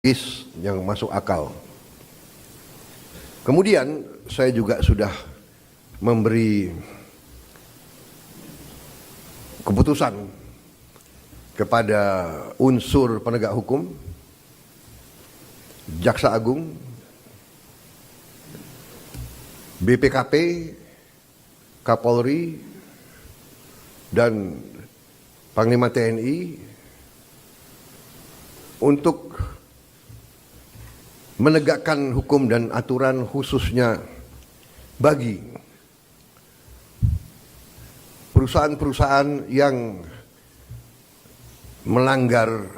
yang masuk akal. Kemudian saya juga sudah memberi keputusan kepada unsur penegak hukum, Jaksa Agung, BPKP, Kapolri, dan Panglima TNI untuk menegakkan hukum dan aturan khususnya bagi perusahaan-perusahaan yang melanggar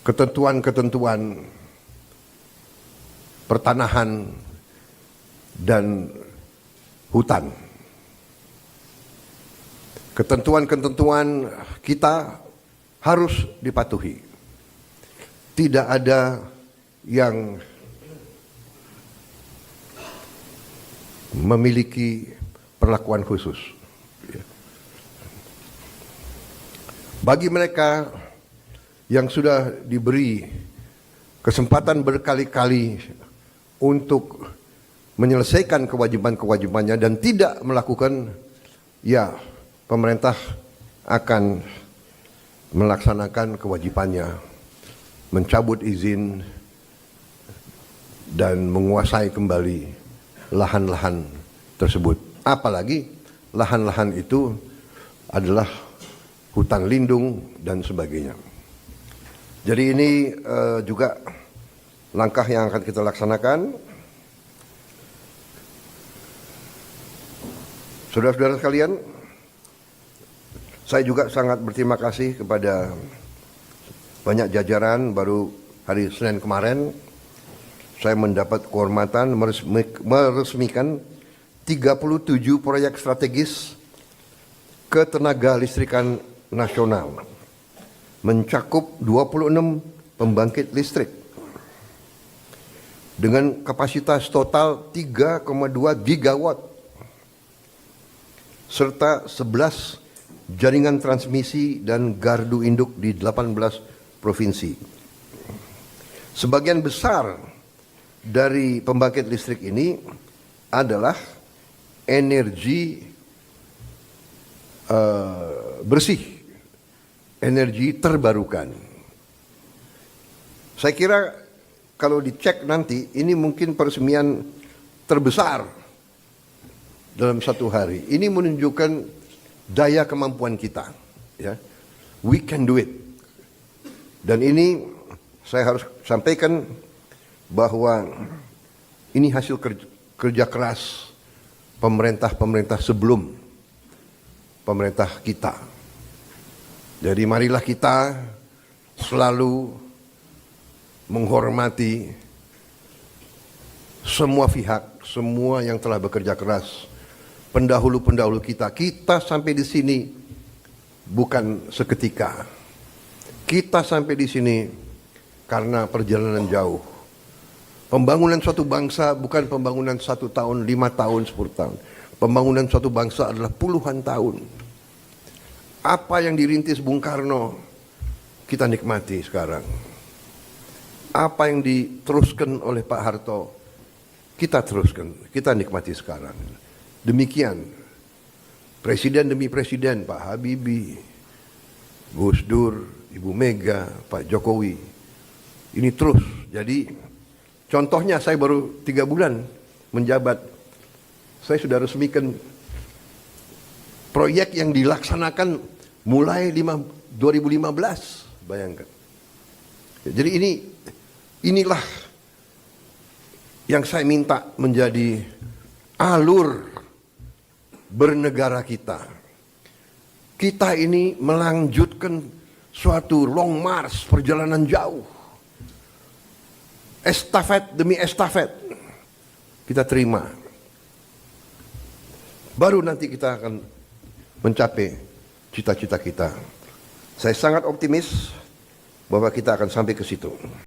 ketentuan-ketentuan pertanahan dan hutan. Ketentuan-ketentuan kita harus dipatuhi. Tidak ada yang memiliki perlakuan khusus. Bagi mereka yang sudah diberi kesempatan berkali-kali untuk menyelesaikan kewajiban-kewajibannya dan tidak melakukan, ya pemerintah akan melaksanakan kewajibannya, mencabut izin dan menguasai kembali lahan-lahan tersebut. Apalagi lahan-lahan itu adalah hutan lindung dan sebagainya. Jadi ini juga langkah yang akan kita laksanakan. Saudara-saudara sekalian, saya juga sangat berterima kasih kepada banyak jajaran. Baru hari Senin kemarin saya mendapat kehormatan meresmikan 37 proyek strategis ketenaga listrikan nasional, mencakup 26 pembangkit listrik dengan kapasitas total 3,2 gigawatt serta 11 jaringan transmisi dan gardu induk di 18 provinsi. Sebagian besar dari pembangkit listrik ini adalah energi bersih, energi terbarukan. Saya kira kalau dicek nanti, ini mungkin peresmian terbesar dalam satu hari. Ini menunjukkan daya kemampuan kita, ya. We can do it. Dan ini saya harus sampaikan bahwa ini hasil kerja keras pemerintah-pemerintah sebelum pemerintah kita. Jadi marilah kita selalu menghormati semua pihak, semua yang telah bekerja keras, pendahulu-pendahulu kita. Kita sampai di sini bukan seketika. Kita sampai di sini karena perjalanan jauh. Pembangunan suatu bangsa bukan pembangunan 1 tahun, 5 tahun, 10 tahun. Pembangunan suatu bangsa adalah puluhan tahun. Apa yang dirintis Bung Karno, kita nikmati sekarang. Apa yang diteruskan oleh Pak Harto, kita teruskan, kita nikmati sekarang. Demikian, presiden demi presiden, Pak Habibie, Gus Dur, Ibu Mega, Pak Jokowi, ini terus. Jadi contohnya saya baru 3 bulan menjabat, saya sudah resmikan proyek yang dilaksanakan mulai 2015, bayangkan. Jadi inilah yang saya minta menjadi alur bernegara kita. Kita ini melanjutkan suatu long march, perjalanan jauh. Estafet demi estafet kita terima. Baru nanti kita akan mencapai cita-cita kita. Saya sangat optimis bahwa kita akan sampai ke situ.